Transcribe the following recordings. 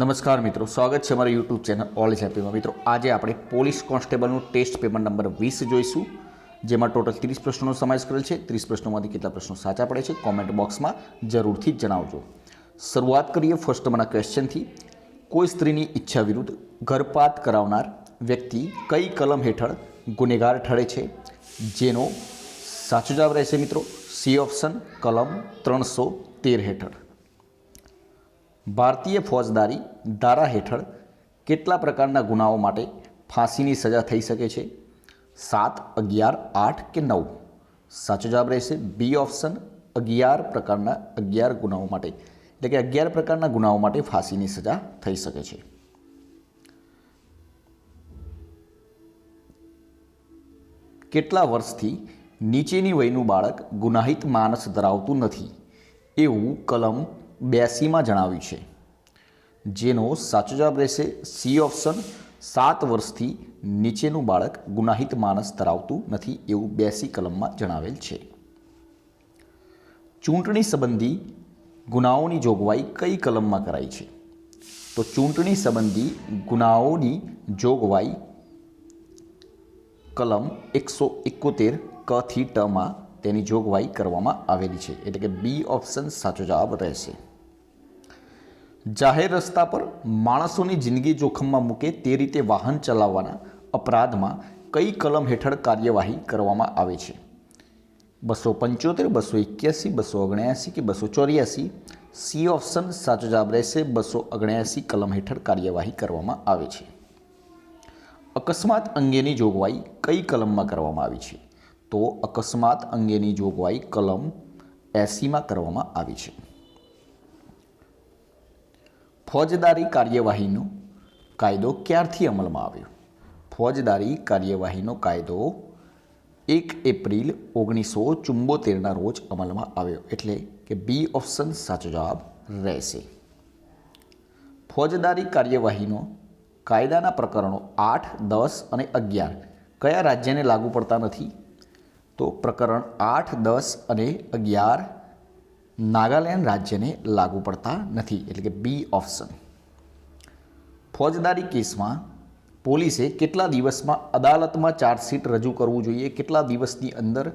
નમસ્કાર મિત્રો, સ્વાગત છે અમારા યુટ્યુબ ચેનલ ઓલ ઇઝ હેપીમાં। મિત્રો, આજે આપણે પોલીસ કોન્સ્ટેબલનું ટેસ્ટ પેપર નંબર 20 જોઈશું, જેમાં ટોટલ 30 પ્રશ્નોનો સમાવેશ કરેલ છે। 30 પ્રશ્નોમાંથી કેટલા પ્રશ્નો સાચા પડે છે કોમેન્ટ બોક્સમાં જરૂરથી જણાવજો। શરૂઆત કરીએ ફર્સ્ટ નંબરના ક્વેશ્ચનથી। કોઈ સ્ત્રીની ઈચ્છા વિરુદ્ધ ગર્ભપાત કરાવનાર વ્યક્તિ કઈ કલમ હેઠળ ગુનેગાર ઠરે છે? જેનો સાચો જવાબ રહેશે મિત્રો સી ઓપ્શન, કલમ 313 હેઠળ। ભારતીય ફોજદારી ધારા હેઠળ કેટલા પ્રકારના ગુનાઓ માટે ફાંસીની સજા થઈ શકે છે? 7, 11, 8 કે 9? સાચો જવાબ રહેશે બી ઓપ્શન, 11 પ્રકારના 11 ગુનાઓ માટે, એટલે કે 11 પ્રકારના ગુનાઓ માટે ફાંસીની સજા થઈ શકે છે। કેટલા વર્ષથી નીચેની વયનું બાળક ગુનાહિત માનસ ધરાવતું નથી એવું કલમ 82માં જણાવ્યું છે? જેનો સાચો જવાબ રહેશે સી ઓપ્શન, 7 વર્ષથી નીચેનું બાળક ગુનાહિત માનસ ધરાવતું નથી એવું 82 કલમમાં જણાવેલ છે। ચૂંટણી સંબંધી ગુનાઓની જોગવાઈ કઈ કલમમાં કરાઈ છે? તો ચૂંટણી સંબંધી ગુનાઓની જોગવાઈ કલમ 171 ક થી ટ માં તેની જોગવાઈ કરવામાં આવેલી છે, એટલે કે બી ઓપ્શન સાચો જવાબ રહેશે। જાહેર રસ્તા પર માણસોની જિંદગી જોખમમાં મૂકે તે રીતે વાહન ચલાવવાના અપરાધમાં કઈ કલમ હેઠળ કાર્યવાહી કરવામાં આવે છે? 275, 281, 279 કે 284? સી ઓપ્શન સાચો જવાબ રહેશે 279 કલમ હેઠળ કાર્યવાહી કરવામાં આવે છે। અકસ્માત અંગેની જોગવાઈ કઈ કલમમાં કરવામાં આવી છે? તો અકસ્માત અંગેની જોગવાઈ કલમ 80માં કરવામાં આવી છે। ફોજદારી કાર્યવાહીનો કાયદો ક્યારથી અમલમાં આવ્યો? ફોજદારી કાર્યવાહીનો કાયદો 1 એપ્રિલ 1974ના રોજ અમલમાં આવ્યો, એટલે કે બી ઓપ્શન સાચો જવાબ રહેશે। ફોજદારી કાર્યવાહીનો કાયદાના પ્રકરણો 8, 10 અને 11 કયા રાજ્યને લાગુ પડતા નથી? તો પ્રકરણ 8, 10 અને 11 નાગાલેન્ડ રાજ્યને લાગુ પડતા નથી, એટલે કે બી ઓપ્શન। ફોજદારી કેસમાં પોલીસે કેટલા દિવસમાં અદાલતમાં ચાર્જશીટ રજૂ કરવું જોઈએ? કેટલા દિવસની અંદર?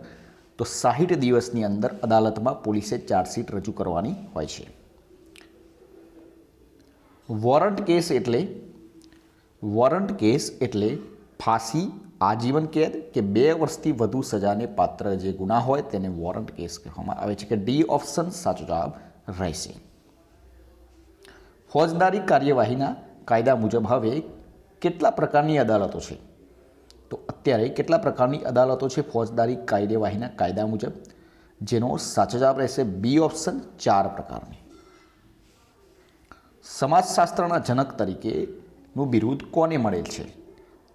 તો 60 દિવસની અંદર અદાલતમાં પોલીસે ચાર્જશીટ રજૂ કરવાની હોય છે। વોરંટ કેસ એટલે ફાંસી, આજીવન કેદ કે 2 વર્ષથી વધુ સજાને પાત્ર જે ગુના હોય તેને વોરંટ કેસ કહેવામાં આવે છે, કે ડી ઓપ્શન સાચો જવાબ રહેશે। ફોજદારી કાર્યવાહીના કાયદા મુજબ હવે કેટલા પ્રકારની અદાલતો છે? તો અત્યારે કેટલા પ્રકારની અદાલતો છે ફોજદારી કાર્યવાહીના કાયદા મુજબ? જેનો સાચો જવાબ રહેશે બી ઓપ્શન, 4 પ્રકારની। સમાજશાસ્ત્રના જનક તરીકેનું બિરુદ કોને મળેલ છે?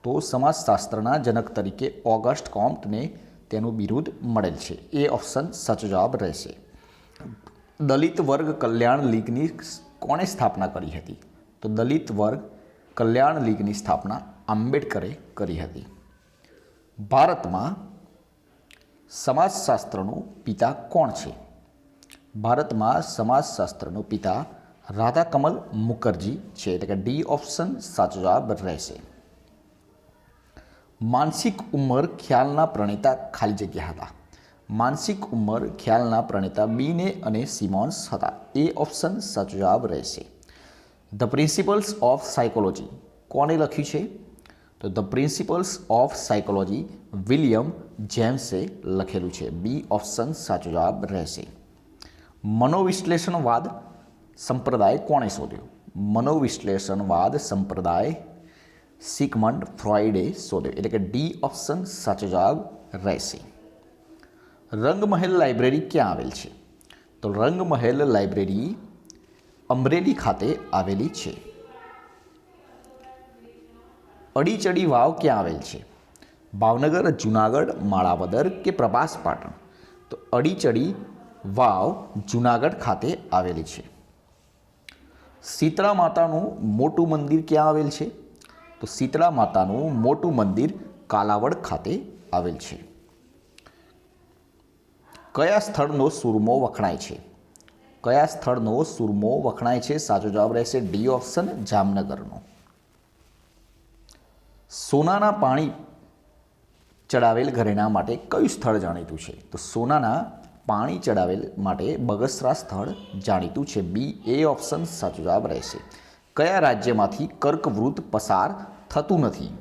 તો સમાજશાસ્ત્રના જનક તરીકે ઓગસ્ટ કોમ્ટને તેનું બિરુદ મળેલ છે, એ ઓપ્શન સાચો જવાબ રહેશે। દલિત વર્ગ કલ્યાણ લીગની કોણે સ્થાપના કરી હતી? તો દલિત વર્ગ કલ્યાણ લીગની સ્થાપના આંબેડકરે કરી હતી। ભારતમાં સમાજશાસ્ત્રનો પિતા કોણ છે? ભારતમાં સમાજશાસ્ત્રનો પિતા રાધાકમલ મુખર્જી છે, એટલે કે ડી ઓપ્શન સાચો જવાબ રહેશે। માનસિક ઉંમર ખ્યાલના પ્રણેતા ખાલી જગ્યા હતા? માનસિક ઉંમર ખ્યાલના પ્રણેતા બીને અને સિમોન્સ હતા, એ ઓપ્શન સાચો જવાબ રહેશે। ધ પ્રિન્સિપલ્સ ઓફ સાયકોલોજી કોણે લખ્યું છે? તો the principles of psychology William જેમ્સે લખેલું છે, બી ઓપ્શન સાચો જવાબ રહેશે। મનોવિશ્લેષણવાદ સંપ્રદાય કોણે શોધ્યો? મનોવિશ્લેષણવાદ સંપ્રદાય સિગમન્ડ ફ્રોઈડે શોધ્યો, એટલે કે ડી ઓપ્શન સાચો જવાબ રહેશે। રંગમહેલ લાઇબ્રેરી ક્યાં આવેલ છે? તો રંગમહેલ લાઇબ્રેરી અમરેલી ખાતે આવેલી છે। અડીચડી વાવ ક્યાં આવેલ છે? ભાવનગર, જુનાગઢ, માળાવદર કે પ્રભાસ પાટણ? તો અડીચડી વાવ જુનાગઢ ખાતે આવેલી છે। શીતળા માતાનું મોટું મંદિર ક્યાં આવેલ છે? તો શીતળા માતાનું મોટું મંદિર કાલાવડ ખાતે આવેલ છે। કયા સ્થળનો સૂરમો વખણાય છે? કયા સ્થળનો સુરમો વખણાય છે? સાચો જવાબ રહેશે ડી ઓપ્શન જામનગરનો. સોનાના પાણી ચડાવેલ ઘરેણા માટે કયું સ્થળ જાણીતું છે? તો સોનાના પાણી ચડાવેલ માટે બગસરા સ્થળ જાણીતું છે. બી એ ઓપ્શન સાચો જવાબ રહેશે. કયા રાજ્યમાંથી કર્કવૃત પસાર થતું નથી?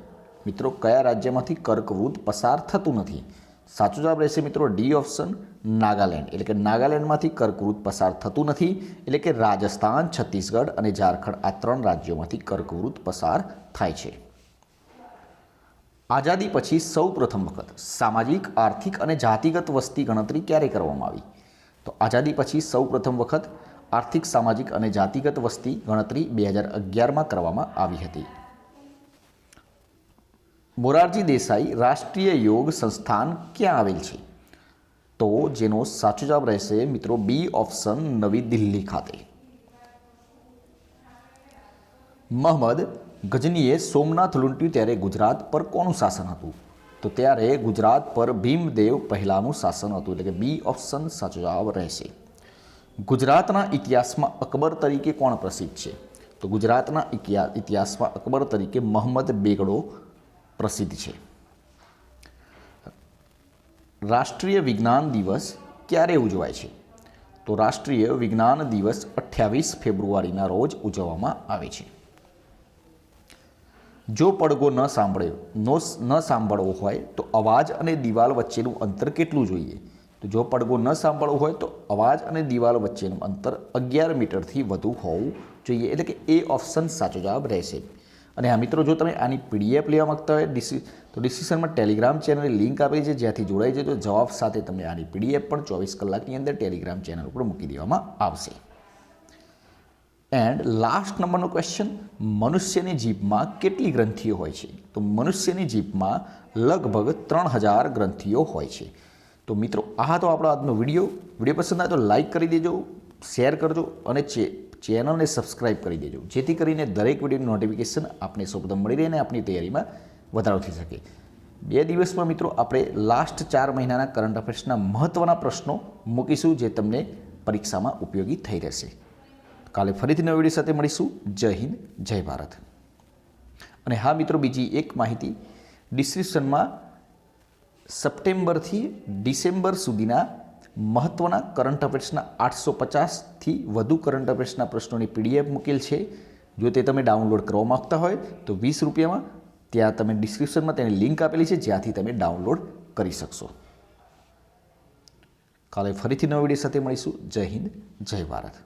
મિત્રો કયા રાજ્યમાંથી કર્કવૃત પસાર થતું નથી? સાચો જવાબ રહેશે મિત્રો ડી ઓપ્શન નાગાલેન્ડ. એટલે કે નાગાલેન્ડમાંથી કર્કવૃત પસાર થતું નથી. એટલે કે રાજસ્થાન, છત્તીસગઢ અને ઝારખંડ આ 3 રાજ્યોમાંથી કર્કવૃત પસાર થાય છે. આઝાદી પછી સૌ પ્રથમ વખત સામાજિક, આર્થિક અને જાતિગત વસ્તી ગણતરી ક્યારે કરવામાં આવી? તો આઝાદી પછી સૌ પ્રથમ વખત આર્થિક, સામાજિક અને જાતિગત વસ્તી ગણતરી 2011માં કરવામાં આવી હતી. મોરારજી દેસાઈ રાષ્ટ્રીય યોગ સંસ્થાન ક્યાં આવેલ છે? તો જેનો સાચો જવાબ રહેશે મિત્રો બી ઓપ્શન નવી દિલ્હી ખાતે. મહંમદ ગઝનીએ સોમનાથ લૂંટ્યું ત્યારે ગુજરાત પર કોનું શાસન હતું? તો ત્યારે ગુજરાત પર ભીમદેવ પહેલાનું શાસન હતું. એટલે કે બી ઓપ્શન સાચો જવાબ રહેશે. ગુજરાતના ઇતિહાસમાં અકબર તરીકે કોણ પ્રસિદ્ધ છે? તો ગુજરાતના ઇતિહાસમાં અકબર તરીકે મહંમદ બેગડો પ્રસિદ્ધ છે. રાષ્ટ્રીય વિજ્ઞાન દિવસ ક્યારે ઉજવાય છે? તો રાષ્ટ્રીય વિજ્ઞાન દિવસ 28 ફેબ્રુઆરીના રોજ ઉજવવામાં આવે છે. જો પડઘો ન સાંભળવો હોય તો અવાજ અને દિવાલ વચ્ચેનું અંતર કેટલું જોઈએ? તો જો પડઘો ન સાંભળવો હોય તો અવાજ અને દિવાલ વચ્ચેનું અંતર 11 મીટરથી વધુ હોવું જોઈએ. એટલે કે એ ઓપ્શન સાચો જવાબ રહેશે. અને હા મિત્રો, જો તમે આની પીડીએફ લેવા માગતા હોય તો ડિસ્ક્રિપ્શનમાં ટેલિગ્રામ ચેનલની લિંક આપેલી છે, જ્યાંથી જોડાઈ જજો. જવાબ સાથે તમને આની પીડીએફ પણ 24 કલાકની અંદર ટેલિગ્રામ ચેનલ ઉપર મૂકી દેવામાં આવશે. એન્ડ લાસ્ટ નંબરનો ક્વેશ્ચન, મનુષ્યની જીભમાં કેટલી ગ્રંથિઓ હોય છે? તો મનુષ્યની જીભમાં લગભગ 3000 ગ્રંથિઓ હોય છે. તો મિત્રો આ તો આપણો આજનો વિડીયો પસંદ આવે તો લાઈક કરી દેજો, શેર કરજો અને ચેનલને સબસ્ક્રાઈબ કરી દેજો, જેથી કરીને દરેક વિડીયોની નોટિફિકેશન આપને સૌપ્રથમ મળી રહે અને આપની તૈયારીમાં વધારો થઈ શકે. 2 દિવસમાં મિત્રો આપણે લાસ્ટ 4 મહિનાના કરંટ અફેર્સના મહત્ત્વના પ્રશ્નો મૂકીશું, જે તમને પરીક્ષામાં ઉપયોગી થઈ રહેશે. કાલે ફરીથી નવા વિડીયો સાથે મળીશું. જય હિન્દ, જય ભારત. અને હા મિત્રો, બીજી એક માહિતી, ડિસ્ક્રિપ્શનમાં સપ્ટેમ્બરથી ડિસેમ્બર સુધીના મહત્ત્વના કરંટ અફેર્સના 850થી વધુ કરંટ અફેર્સના પ્રશ્નોની પીડીએફ મૂકેલ છે. જો તે તમે ડાઉનલોડ કરવા માગતા હોય તો 20 રૂપિયામાં, ત્યાં તમે ડિસ્ક્રિપ્શનમાં તેની લિંક આપેલી છે, જ્યાંથી તમે ડાઉનલોડ કરી શકશો. કાલે ફરીથી નવા વિડીયો સાથે મળીશું. જય હિન્દ, જય ભારત.